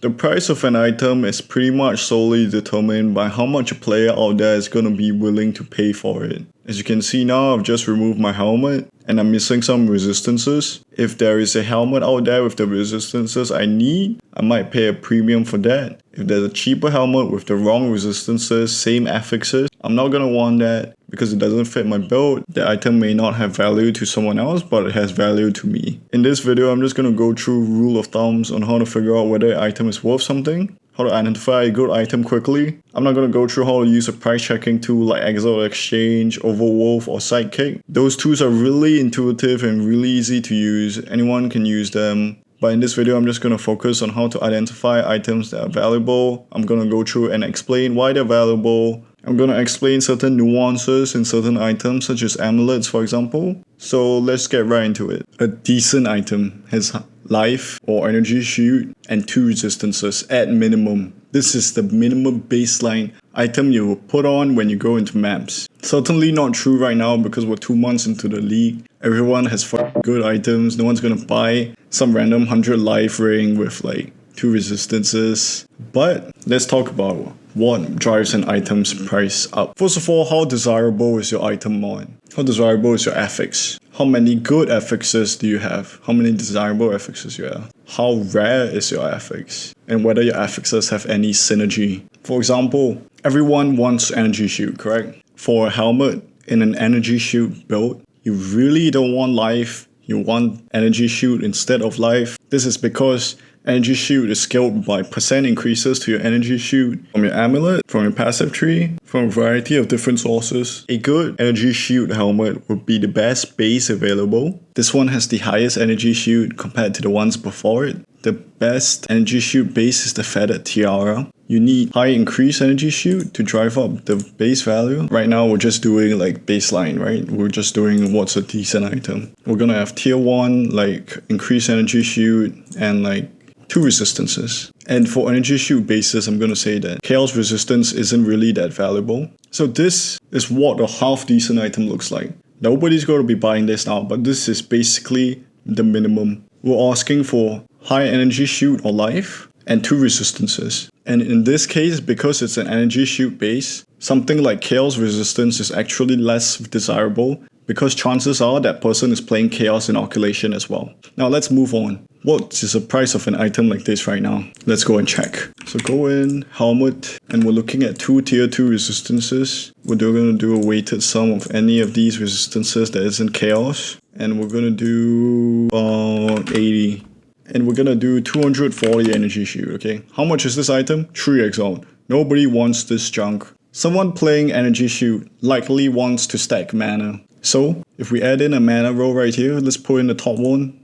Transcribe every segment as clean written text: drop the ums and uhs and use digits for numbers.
The price of an item is pretty much solely determined by how much a player out there is going to be willing to pay for it. As you can see now, I've just removed my helmet and I'm missing some resistances. If there is a helmet out there with the resistances I need, I might pay a premium for that. If there's a cheaper helmet with the wrong resistances, same affixes, I'm not going to want that because it doesn't fit my build. The item may not have value to someone else, but it has value to me. In this video, I'm just going to go through rule of thumbs on how to figure out whether an item is worth something, how to identify a good item quickly. I'm not going to go through how to use a price checking tool like Exile Exchange, Overwolf, or Sidekick. Those tools are really intuitive and really easy to use. Anyone can use them. But in this video, I'm just going to focus on how to identify items that are valuable. I'm going to go through and explain why they're valuable. I'm going to explain certain nuances in certain items, such as amulets, for example. So let's get right into it. A decent item has life or energy shield and 2 resistances at minimum. This is the minimum baseline item you will put on when you go into maps. Certainly not true right now because we're 2 months into the league. Everyone has good items. No one's going to buy some random 100 life ring with like 2 resistances. But let's talk about what drives an item's price up. First of all, how desirable is your item mod? How desirable is your affix? How many good affixes do you have? How many desirable affixes you have? How rare is your affix? And whether your affixes have any synergy. For example, everyone wants energy shield, correct? For a helmet in an energy shield build, you really don't want life. You want energy shield instead of life. This is because energy shield is scaled by percent increases to your energy shield from your amulet, from your passive tree, from a variety of different sources. A good energy shield helmet would be the best base available. This one has the highest energy shield compared to the ones before it. The best energy shield base is the feathered tiara. You need high increased energy shield to drive up the base value. Right now we're just doing like baseline, right? We're just doing what's a decent item. We're gonna have tier 1 like increased energy shield and like 2 resistances. And for energy shield bases, I'm gonna say that chaos resistance isn't really that valuable. So this is what a half decent item looks like. Nobody's gonna be buying this now, but this is basically the minimum. We're asking for high energy shield or life and 2 resistances. And in this case, because it's an energy shield base, something like chaos resistance is actually less desirable because chances are that person is playing chaos inoculation as well. Now let's move on. What is the price of an item like this right now? Let's go and check. So go in, helmet, and we're looking at 2 tier 2 resistances. We're going to do a weighted sum of any of these resistances that isn't chaos. And we're going to do 80. And we're going to do 240 energy shield, okay? How much is this item? 3 exile. Nobody wants this junk. Someone playing energy shield likely wants to stack mana. So if we add in a mana roll right here, let's put in the top one.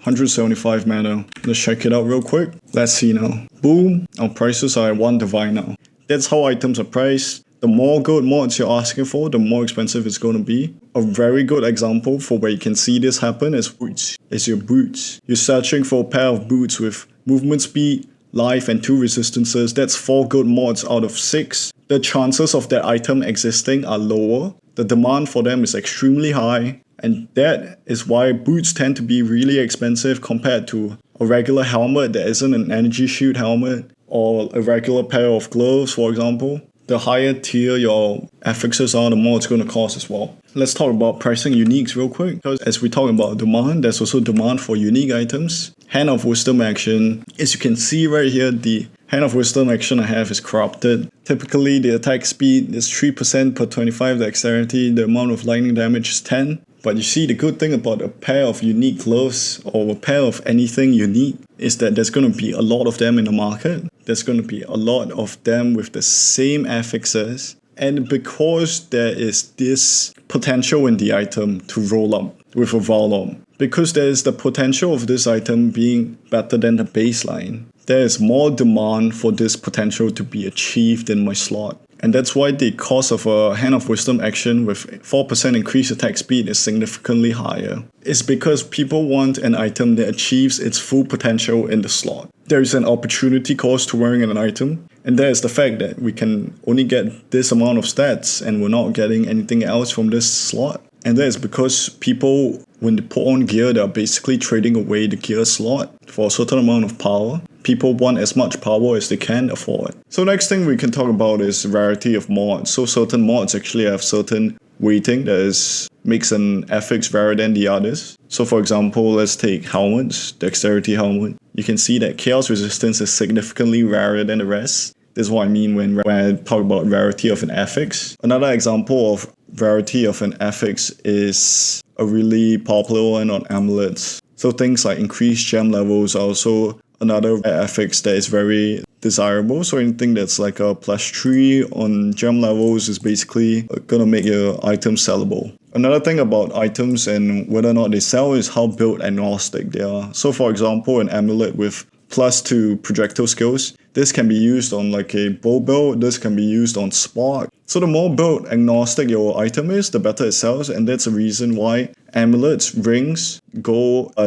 175 mana. Let's check it out real quick. Let's see now. Boom. Our prices are at 1 divine now. That's how items are priced. The more good mods you're asking for, the more expensive it's going to be. A very good example for where you can see this happen is boots. It's your boots. You're searching for a pair of boots with movement speed, life, and 2 resistances. That's 4 good mods out of 6. The chances of that item existing are lower. The demand for them is extremely high. And that is why boots tend to be really expensive compared to a regular helmet that isn't an energy shield helmet or a regular pair of gloves, for example. The higher tier your affixes are, the more it's going to cost as well. Let's talk about pricing uniques real quick. Because as we talk about demand, there's also demand for unique items. Hand of Wisdom action. As you can see right here, the Hand of Wisdom action I have is corrupted. Typically, the attack speed is 3% per 25 dexterity. The amount of lightning damage is 10. But you see, the good thing about a pair of unique gloves or a pair of anything unique is that there's going to be a lot of them in the market. There's going to be a lot of them with the same affixes. And because there is this potential in the item to roll up with a Valorm, because there is the potential of this item being better than the baseline, there is more demand for this potential to be achieved in my slot. And that's why the cost of a Hand of Wisdom action with 4% increased attack speed is significantly higher. It's because people want an item that achieves its full potential in the slot. There is an opportunity cost to wearing an item, and that is the fact that we can only get this amount of stats and we're not getting anything else from this slot. And that is because people, when they put on gear, they're basically trading away the gear slot for a certain amount of power. People want as much power as they can afford. So next thing we can talk about is rarity of mods. So certain mods actually have certain weighting that makes an affix rarer than the others. So for example, let's take helmets, dexterity helmet. You can see that chaos resistance is significantly rarer than the rest. This is what I mean when I talk about rarity of an affix. Another example of rarity of an affix is a really popular one on amulets. So things like increased gem levels are also another affix that is very desirable. So anything that's like a +3 on gem levels is basically gonna make your item sellable. Another thing about items and whether or not they sell is how build agnostic they are. So for example, an amulet with +2 projectile skills, this can be used on like a bow build, this can be used on spark. So the more build agnostic your item is, the better it sells, and that's the reason why amulets, rings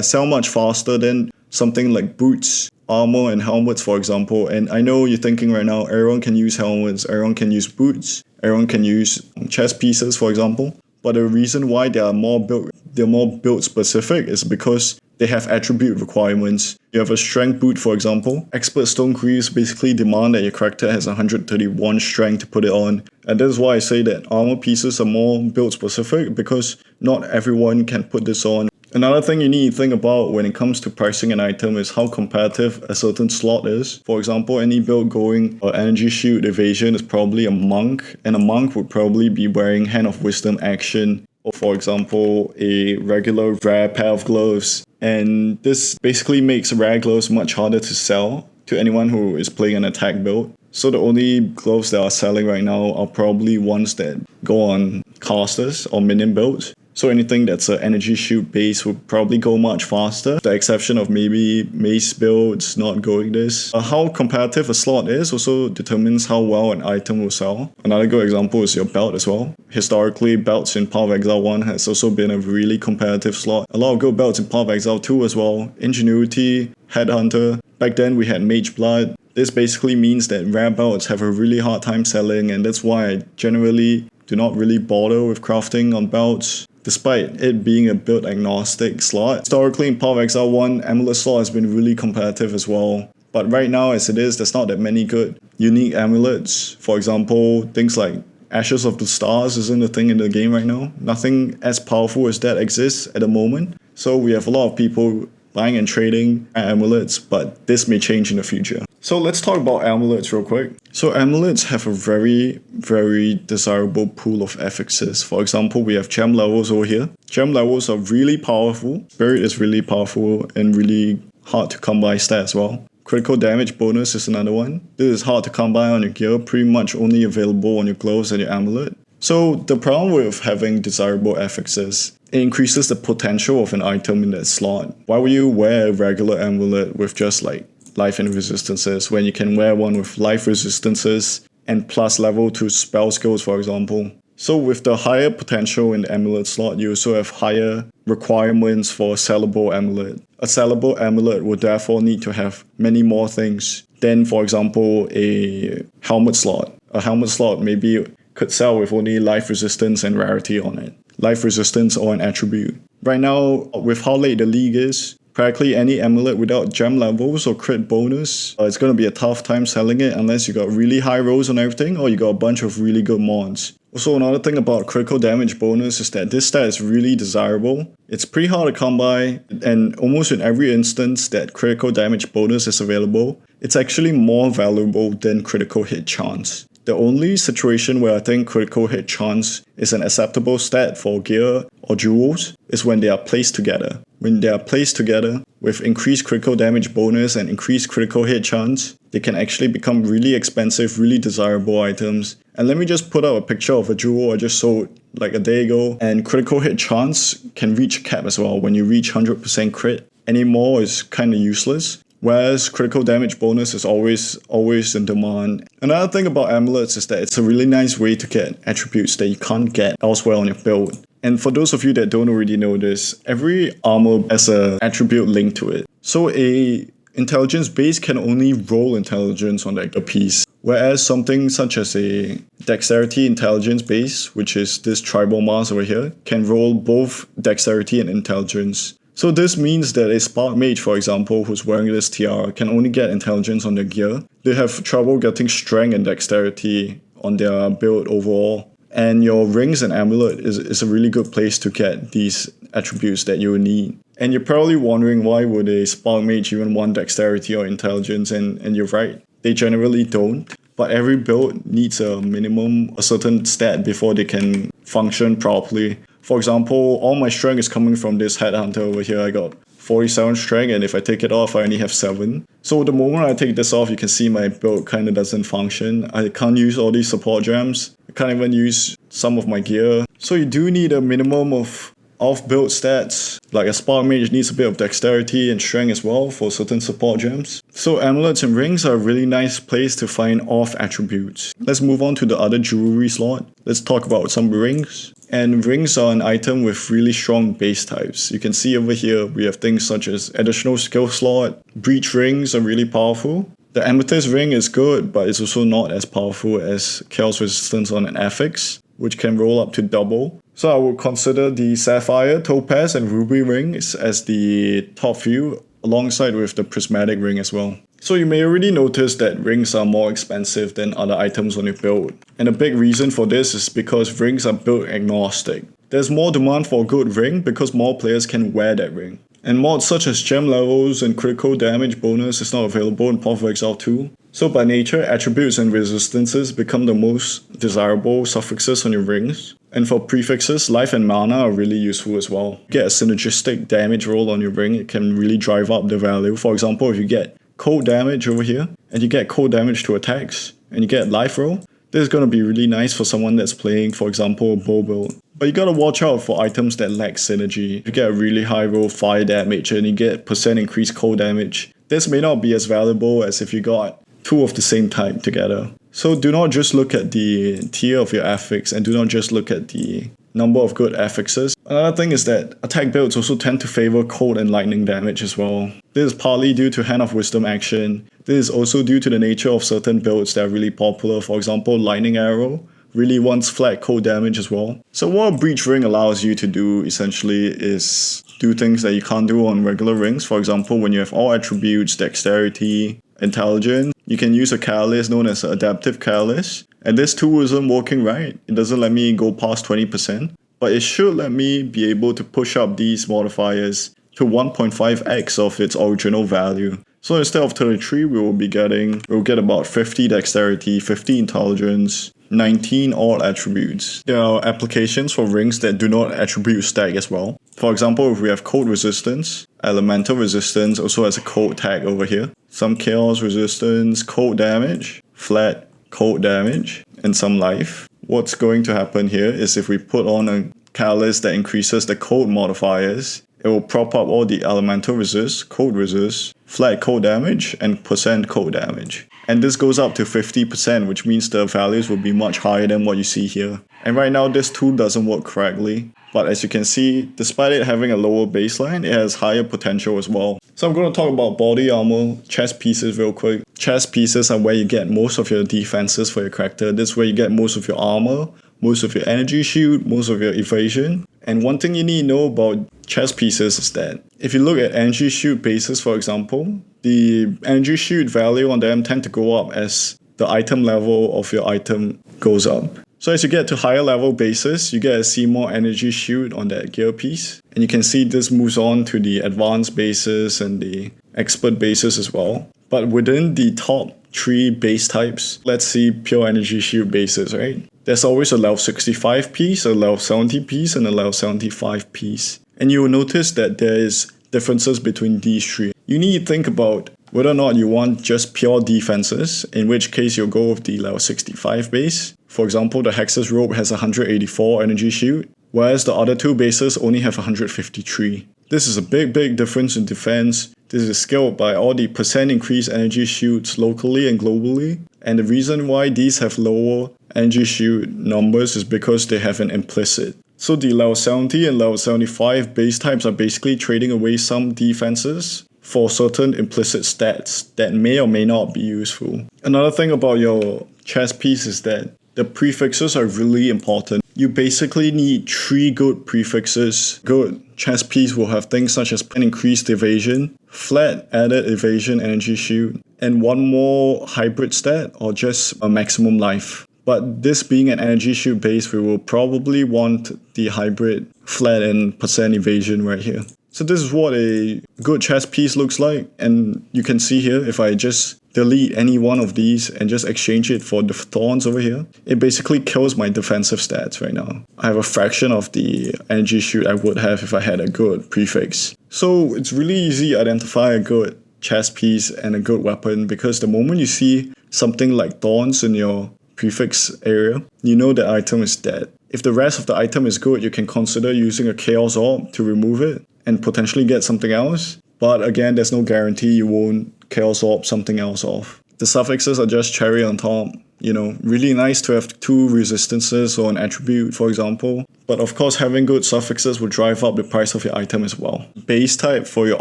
sell much faster than something like boots, armor, and helmets, for example. And I know you're thinking right now, everyone can use helmets, everyone can use boots, everyone can use chest pieces, for example. But the reason why they're more build specific is because they have attribute requirements. You have a strength boot, for example. Expert stone greaves basically demand that your character has 131 strength to put it on. And this is why I say that armor pieces are more build specific, because not everyone can put this on. Another thing you need to think about when it comes to pricing an item is how competitive a certain slot is. For example, any build going energy shield evasion is probably a monk, and a monk would probably be wearing Hand of Wisdom action, or for example, a regular rare pair of gloves. And this basically makes rare gloves much harder to sell to anyone who is playing an attack build. So the only gloves that are selling right now are probably ones that go on casters or minion builds. So anything that's an energy shield base would probably go much faster. The exception of maybe mace builds not going this. How competitive a slot is also determines how well an item will sell. Another good example is your belt as well. Historically, belts in Path of Exile 1 has also been a really competitive slot. A lot of good belts in Path of Exile 2 as well. Ingenuity, Headhunter. Back then we had Mage Blood. This basically means that rare belts have a really hard time selling, and that's why I generally do not really bother with crafting on belts, despite it being a build agnostic slot. Historically in Path of Exile 1, Amulet slot has been really competitive as well. But right now as it is, there's not that many good unique amulets. For example, things like Ashes of the Stars isn't a thing in the game right now. Nothing as powerful as that exists at the moment. So we have a lot of people buying and trading amulets, but this may change in the future. So let's talk about amulets real quick. So amulets have a very, very desirable pool of affixes. For example, we have gem levels over here. Gem levels are really powerful. Spirit is really powerful and really hard to come by stat as well. Critical damage bonus is another one. This is hard to come by on your gear, pretty much only available on your gloves and your amulet. So the problem with having desirable affixes, it increases the potential of an item in that slot. Why would you wear a regular amulet with just like life and resistances when you can wear one with life resistances and plus level to spell skills, for example? So with the higher potential in the amulet slot, you also have higher requirements for a sellable amulet. A sellable amulet would therefore need to have many more things than, for example, a helmet slot. A helmet slot maybe could sell with only life resistance and rarity on it. Life resistance or an attribute. Right now, with how late the league is, practically any amulet without gem levels or crit bonus, it's going to be a tough time selling it unless you got really high rolls on everything or you got a bunch of really good mods. Also, another thing about critical damage bonus is that this stat is really desirable. It's pretty hard to come by, and almost in every instance that critical damage bonus is available, it's actually more valuable than critical hit chance. The only situation where I think critical hit chance is an acceptable stat for gear or jewels is when they are placed together. When they are placed together with increased critical damage bonus and increased critical hit chance, they can actually become really expensive, really desirable items. And let me just put out a picture of a jewel I just sold like a day ago, and critical hit chance can reach a cap as well. When you reach 100% crit, any more is kind of useless. Whereas critical damage bonus is always in demand. Another thing about amulets is that it's a really nice way to get attributes that you can't get elsewhere on your build. And for those of you that don't already know this, every armor has an attribute linked to it. So a intelligence base can only roll intelligence on like a piece. Whereas something such as a dexterity intelligence base, which is this tribal mask over here, can roll both dexterity and intelligence. So this means that a spark mage, for example, who's wearing this tiara can only get intelligence on their gear. They have trouble getting strength and dexterity on their build overall. And your rings and amulet is a really good place to get these attributes that you need. And you're probably wondering, why would a spark mage even want dexterity or intelligence? And you're right, they generally don't. But every build needs a certain stat before they can function properly. For example, all my strength is coming from this headhunter over here. I got 47 strength, and if I take it off, I only have 7. So the moment I take this off, you can see my build kind of doesn't function. I can't use all these support gems. I can't even use some of my gear. So you do need a minimum of off-build stats. Like a spark mage needs a bit of dexterity and strength as well for certain support gems. So amulets and rings are a really nice place to find off attributes. Let's move on to the other jewelry slot. Let's talk about some rings. And rings are an item with really strong base types. You can see over here we have things such as additional skill slot. Breach rings are really powerful. The amethyst ring is good, but it's also not as powerful as chaos resistance on an affix, which can roll up to double. So I would consider the sapphire, topaz, and ruby rings as the top few, alongside with the prismatic ring as well. So you may already notice that rings are more expensive than other items on your build. And a big reason for this is because rings are build agnostic. There's more demand for a good ring because more players can wear that ring. And mods such as gem levels and critical damage bonus is not available in Path of Exile 2. So by nature, attributes and resistances become the most desirable suffixes on your rings. And for prefixes, life and mana are really useful as well. You get a synergistic damage roll on your ring, it can really drive up the value. For example, if you get cold damage over here, and you get cold damage to attacks, and you get life roll, this is going to be really nice for someone that's playing, for example, a bow build. But you gotta watch out for items that lack synergy. If you get a really high roll fire damage and you get % increased cold damage, this may not be as valuable as if you got 2 of the same type together. So do not just look at the tier of your affix, and do not just look at the number of good affixes. Another thing is that attack builds also tend to favor cold and lightning damage as well. This is partly due to Hand of Wisdom action. This is also due to the nature of certain builds that are really popular. For example, Lightning Arrow really wants flat cold damage as well. So what a Breach Ring allows you to do essentially is do things that you can't do on regular rings. For example, when you have all attributes, dexterity, intelligence, you can use a catalyst known as an adaptive catalyst. And this tool isn't working right. It doesn't let me go past 20%, but it should let me be able to push up these modifiers to 1.5x of its original value. So instead of 33, we'll get about 50 dexterity, 50 intelligence, 19 all attributes. There are applications for rings that do not attribute stack as well. For example, if we have cold resistance, elemental resistance also has a cold tag over here. Some chaos resistance, cold damage, flat cold damage, and some life. What's going to happen here is if we put on a catalyst that increases the cold modifiers, it will prop up all the elemental resist, cold resist, flat cold damage, and % cold damage. And this goes up to 50%, which means the values will be much higher than what you see here. And right now this tool doesn't work correctly, but as you can see, despite it having a lower baseline, it has higher potential as well. So I'm going to talk about body armor, chest pieces real quick. Chest pieces are where you get most of your defenses for your character. This is where you get most of your armor, most of your energy shield, most of your evasion. And one thing you need to know about chest pieces is that if you look at energy shield bases, for example, the energy shield value on them tend to go up as the item level of your item goes up. So as you get to higher level bases, you get to see more energy shield on that gear piece. And you can see this moves on to the advanced bases and the expert bases as well. But within the top 3 base types, let's see pure energy shield bases, right? There's always a level 65 piece, a level 70 piece, and a level 75 piece. And you will notice that there is differences between these 3. You need to think about whether or not you want just pure defenses, in which case you'll go with the level 65 base. For example, the Hex's Robe has 184 energy shield, whereas the other 2 bases only have 153. This is a big difference in defense. This is scaled by all the % increased energy shields locally and globally. And the reason why these have lower energy shield numbers is because they have an implicit. So the level 70 and level 75 base types are basically trading away some defenses for certain implicit stats that may or may not be useful. Another thing about your chess piece is that the prefixes are really important. You basically need 3 good prefixes. Good chess piece will have things such as an increased evasion, flat added evasion energy shield, and one more hybrid stat or just a maximum life. But this being an energy shield base, we will probably want the hybrid flat and percent evasion right here. So this is what a good chess piece looks like, and you can see here if I just delete any one of these and just exchange it for the thorns over here, it basically kills my defensive stats right now. I have a fraction of the energy shield I would have if I had a good prefix. So it's really easy to identify a good chess piece and a good weapon, because the moment you see something like thorns in your prefix area, you know the item is dead. If the rest of the item is good, you can consider using a Chaos Orb to remove it and potentially get something else. But again, there's no guarantee you won't Chaos Orb something else off. The suffixes are just cherry on top. You know, really nice to have 2 resistances or an attribute, for example. But of course, having good suffixes will drive up the price of your item as well. Base type for your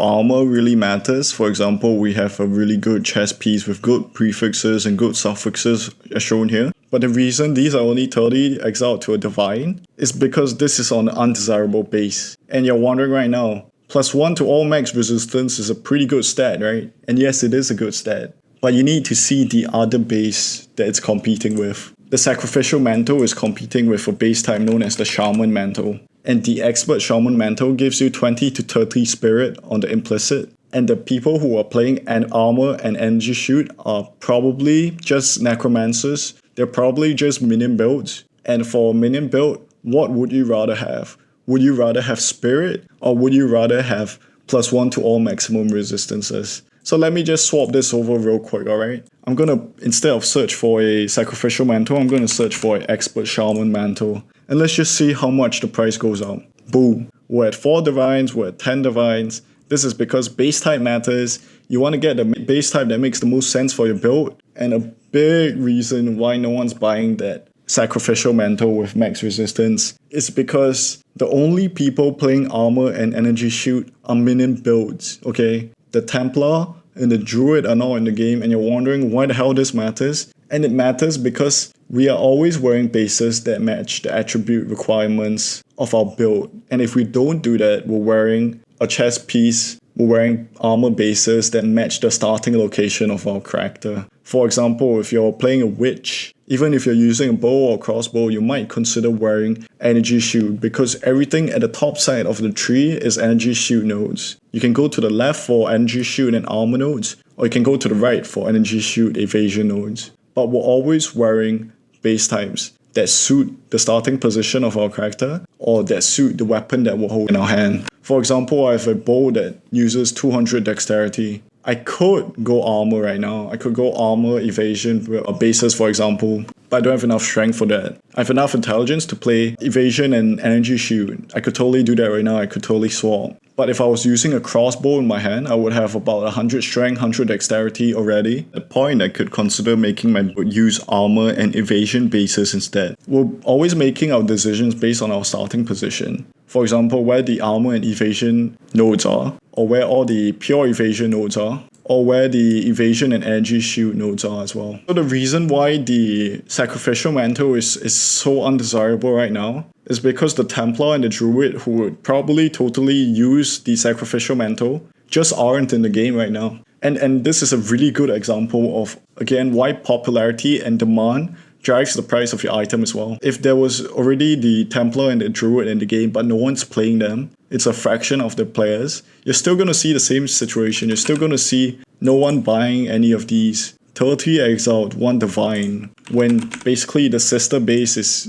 armor really matters. For example, we have a really good chess piece with good prefixes and good suffixes as shown here. But the reason these are only 30 exiled to a divine is because this is on an undesirable base. And you're wondering right now, +1 to all max resistance is a pretty good stat, right? And yes, it is a good stat. But you need to see the other base that it's competing with. The Sacrificial Mantle is competing with a base type known as the Shaman Mantle. And the Expert Shaman Mantle gives you 20 to 30 spirit on the implicit. And the people who are playing an armor and energy shoot are probably just necromancers. They're probably just minion builds. And for a minion build, what would you rather have? Would you rather have spirit, or would you rather have +1 to all maximum resistances? So let me just swap this over real quick, alright? I'm gonna, instead of search for a Sacrificial Mantle, I'm gonna search for an Expert Shaman Mantle. And let's just see how much the price goes up. Boom. We're at 4 divines, we're at 10 divines. This is because base type matters. You want to get the base type that makes the most sense for your build. And a big reason why no one's buying that Sacrificial Mantle with max resistance is because the only people playing armor and energy shoot are minion builds, okay? The Templar and the Druid are not in the game, and you're wondering why the hell this matters. And it matters because we are always wearing bases that match the attribute requirements of our build. And if we don't do that, we're wearing a chess piece, we're wearing armor bases that match the starting location of our character. For example, if you're playing a witch, even if you're using a bow or crossbow, you might consider wearing energy shield, because everything at the top side of the tree is energy shield nodes. You can go to the left for energy shield and armor nodes, or you can go to the right for energy shield evasion nodes. But we're always wearing base types that suit the starting position of our character, or that suit the weapon that we'll hold in our hand. For example, I have a bow that uses 200 dexterity. I could go armor right now. I could go armor, evasion, bases for example, but I don't have enough strength for that. I have enough intelligence to play evasion and energy shield. I could totally do that right now. I could totally swap. But if I was using a crossbow in my hand, I would have about 100 strength, 100 dexterity already. At the point, I could consider making my use armor and evasion bases instead. We're always making our decisions based on our starting position. For example, where the armor and evasion nodes are, or where all the pure evasion nodes are, or where the evasion and energy shield nodes are as well. So the reason why the Sacrificial Mantle is so undesirable right now is because the Templar and the Druid, who would probably totally use the Sacrificial Mantle, just aren't in the game right now. And this is a really good example of, again, why popularity and demand drives the price of your item as well. If there was already the Templar and the Druid in the game, but no one's playing them, it's a fraction of the players, you're still going to see the same situation. You're still going to see no one buying any of these 30 exiled, 1 divine, when basically the sister base is,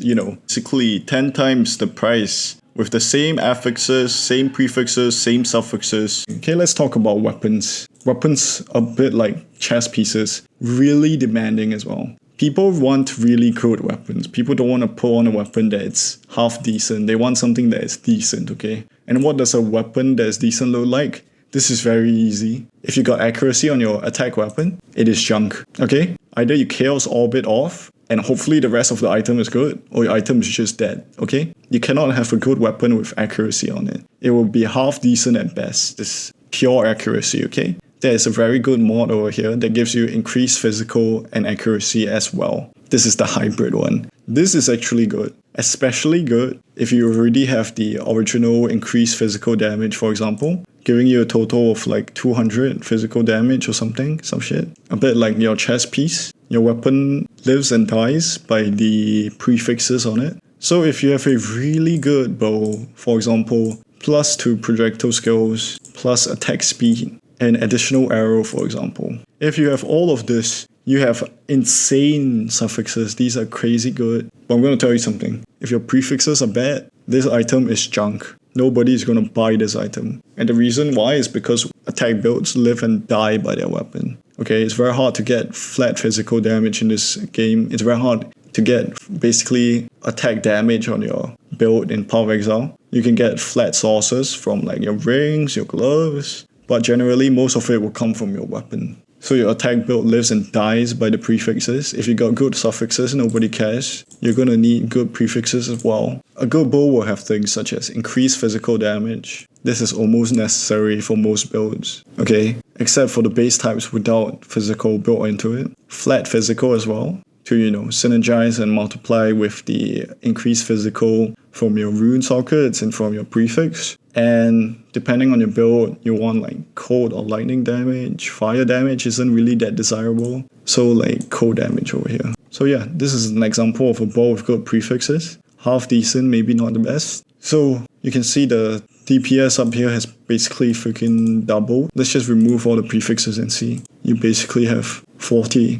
basically 10 times the price with the same affixes, same prefixes, same suffixes. Okay, let's talk about weapons. Weapons a bit like chess pieces, really demanding as well. People want really good weapons. People don't want to put on a weapon that's half decent. They want something that is decent, okay? And what does a weapon that is decent look like? This is very easy. If you got accuracy on your attack weapon, it is junk, okay? Either you Chaos Orb it off, and hopefully the rest of the item is good, or your item is just dead, okay? You cannot have a good weapon with accuracy on it. It will be half decent at best. This pure accuracy, okay? There is a very good mod over here that gives you increased physical and accuracy as well. This is the hybrid one. This is actually good. Especially good if you already have the original increased physical damage, for example, giving you a total of like 200 physical damage or something, some shit. A bit like your chest piece. Your weapon lives and dies by the prefixes on it. So if you have a really good bow, for example, +2 projectile skills, plus attack speed, and additional arrow, for example. If you have all of this, you have insane suffixes. These are crazy good. But I'm going to tell you something. If your prefixes are bad, this item is junk. Nobody is going to buy this item. And the reason why is because attack builds live and die by their weapon. Okay, it's very hard to get flat physical damage in this game. It's very hard to get basically attack damage on your build in Path of Exile. You can get flat sources from like your rings, your gloves, but generally most of it will come from your weapon. So your attack build lives and dies by the prefixes. If you got good suffixes, nobody cares. You're gonna need good prefixes as well. A good bow will have things such as increased physical damage. This is almost necessary for most builds, okay? Except for the base types without physical built into it. Flat physical as well, to, synergize and multiply with the increased physical from your rune sockets and from your prefix. And depending on your build, you want like cold or lightning damage. Fire damage isn't really that desirable. So like cold damage over here. So yeah, this is an example of a bow with good prefixes. Half decent, maybe not the best. So you can see the DPS up here has basically freaking doubled. Let's just remove all the prefixes and see. You basically have 40,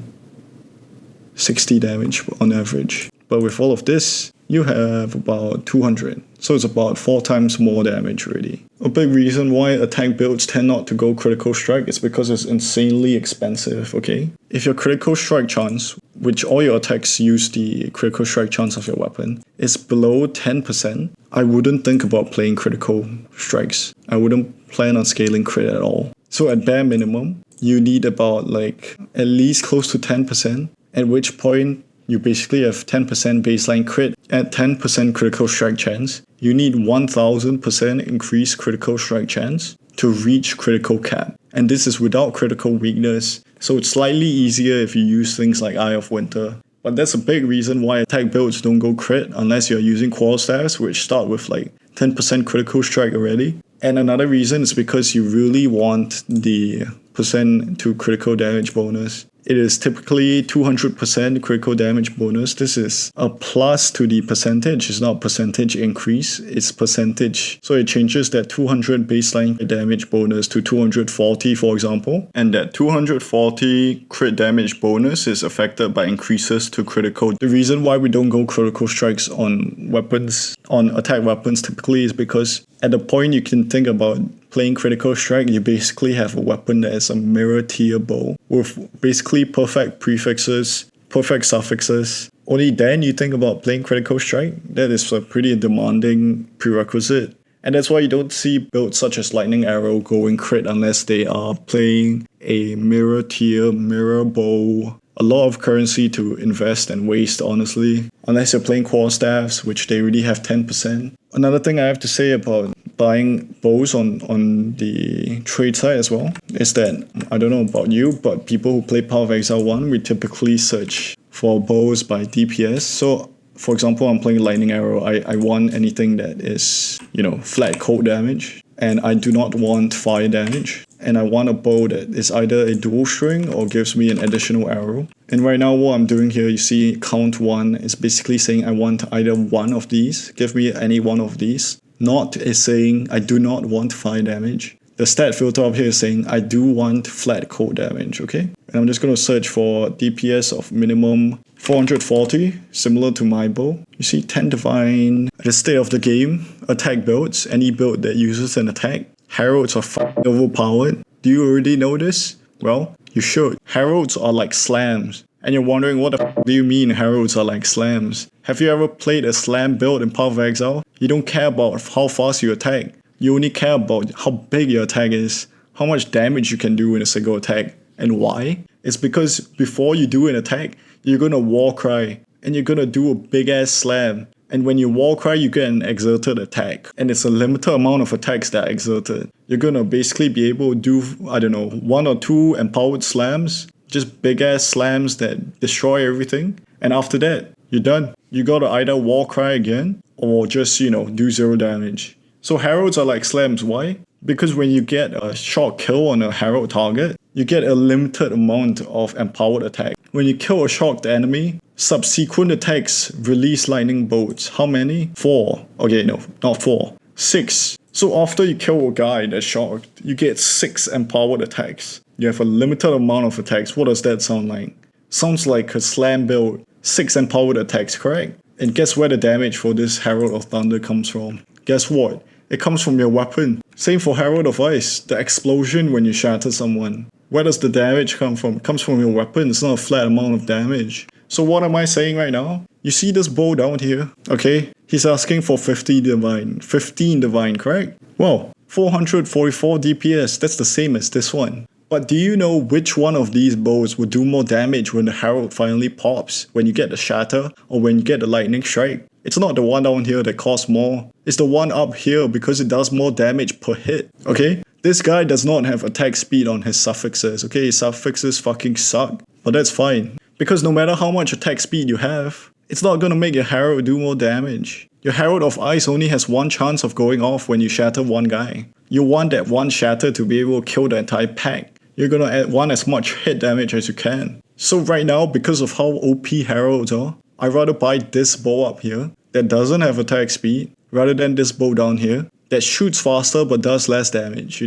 60 damage on average. But with all of this, you have about 200. So it's about 4 times more damage already. A big reason why attack builds tend not to go critical strike is because it's insanely expensive, okay? If your critical strike chance, which all your attacks use the critical strike chance of your weapon, is below 10%, I wouldn't think about playing critical strikes. I wouldn't plan on scaling crit at all. So at bare minimum, you need about like at least close to 10%, at which point you basically have 10% baseline crit at 10% critical strike chance. You need 1000% increased critical strike chance to reach critical cap. And this is without critical weakness. So it's slightly easier if you use things like Eye of Winter. But that's a big reason why attack builds don't go crit unless you're using quarterstaffs, which start with like 10% critical strike already. And another reason is because you really want the percent to critical damage bonus. It is typically 200% critical damage bonus. This is a plus to the percentage. It's not percentage increase, it's percentage. So it changes that 200 baseline damage bonus to 240, for example. And that 240 crit damage bonus is affected by increases to critical. The reason why we don't go critical strikes on weapons, on attack weapons typically, is because at the point you can think about playing critical strike, you basically have a weapon that is a mirror tier bow with basically perfect prefixes, perfect suffixes. Only then you think about playing critical strike. That is a pretty demanding prerequisite. And that's why you don't see builds such as Lightning Arrow going crit unless they are playing a mirror tier, mirror bow. A lot of currency to invest and waste, honestly. Unless you're playing quarterstaffs, which they already have 10%. Another thing I have to say about buying bows on the trade side as well is that, I don't know about you, but people who play Path of Exile 1, we typically search for bows by DPS. So, for example, I'm playing Lightning Arrow. I want anything that is, flat cold damage. And I do not want fire damage. And I want a bow that is either a dual string or gives me an additional arrow. And right now what I'm doing here, you see count 1 is basically saying I want either one of these. Give me any one of these. Not is saying I do not want fire damage. The stat filter up here is saying I do want flat cold damage, okay? And I'm just going to search for DPS of minimum 440, similar to my bow. You see 10 Divine. At the state of the game, attack builds, any build that uses an attack. Heralds are fucking overpowered. Do you already know this? Well, you should. Heralds are like slams. And you're wondering, what the f do you mean heralds are like slams? Have you ever played a slam build in Path of Exile? You don't care about how fast you attack. You only care about how big your attack is, how much damage you can do in a single attack. And why? It's because before you do an attack, you're gonna war cry. And you're gonna do a big ass slam. And when you Warcry, you get an exerted attack. And it's a limited amount of attacks that are exerted. You're gonna basically be able to do, I don't know, 1 or 2 empowered slams. Just big ass slams that destroy everything. And after that, you're done. You gotta either Warcry again or just, do 0 damage. So Heralds are like slams. Why? Because when you get a short kill on a Herald target, you get a limited amount of empowered attack. When you kill a shocked enemy, subsequent attacks release lightning bolts. How many? 4. Okay, no, not 4. 6. So after you kill a guy that's shocked, you get 6 empowered attacks. You have a limited amount of attacks. What does that sound like? Sounds like a slam build. 6 empowered attacks, correct? And guess where the damage for this Herald of Thunder comes from? Guess what? It comes from your weapon. Same for Herald of Ice, the explosion when you shatter someone. Where does the damage come from? It comes from your weapon. It's not a flat amount of damage. So what am I saying right now? You see this bow down here? Okay, he's asking for 50 divine. 15 divine, correct? Well, 444 DPS, that's the same as this one. But do you know which one of these bows will do more damage when the Herald finally pops? When you get the shatter or when you get the lightning strike? It's not the one down here that costs more. It's the one up here because it does more damage per hit. Okay? This guy does not have attack speed on his suffixes. Okay, his suffixes fucking suck. But that's fine. Because no matter how much attack speed you have, it's not gonna make your Herald do more damage. Your Herald of Ice only has 1 chance of going off when you shatter one guy. You want that one shatter to be able to kill the entire pack. You're gonna want as much hit damage as you can. So right now, because of how OP Heralds are, I'd rather buy this bow up here that doesn't have attack speed rather than this bow down here that shoots faster but does less damage,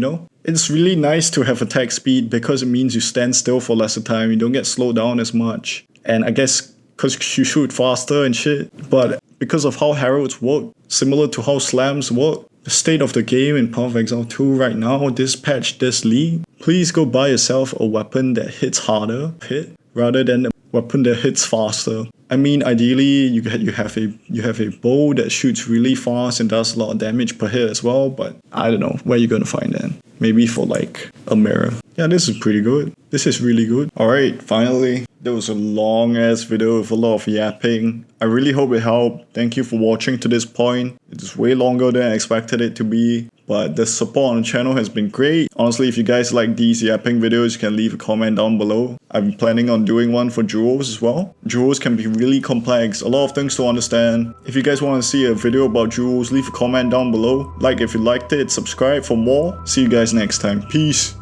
It's really nice to have attack speed because it means you stand still for lesser time, you don't get slowed down as much. And I guess because you shoot faster and shit. But because of how Heralds work, similar to how slams work, the state of the game in Path of Exile 2 right now, this patch, this league, please go buy yourself a weapon that hits harder, rather than a weapon that hits faster. I mean, ideally, you have a bow that shoots really fast and does a lot of damage per hit as well, but I don't know where you're gonna find that. Maybe for like a mirror. Yeah, this is pretty good. This is really good. Alright, finally. That was a long ass video with a lot of yapping. I really hope it helped. Thank you for watching to this point. It is way longer than I expected it to be. But the support on the channel has been great. Honestly, if you guys like these yapping videos, you can leave a comment down below. I'm planning on doing one for jewels as well. Jewels can be really complex, a lot of things to understand. If you guys want to see a video about jewels, leave a comment down below. Like if you liked it, subscribe for more. See you guys next time. Peace.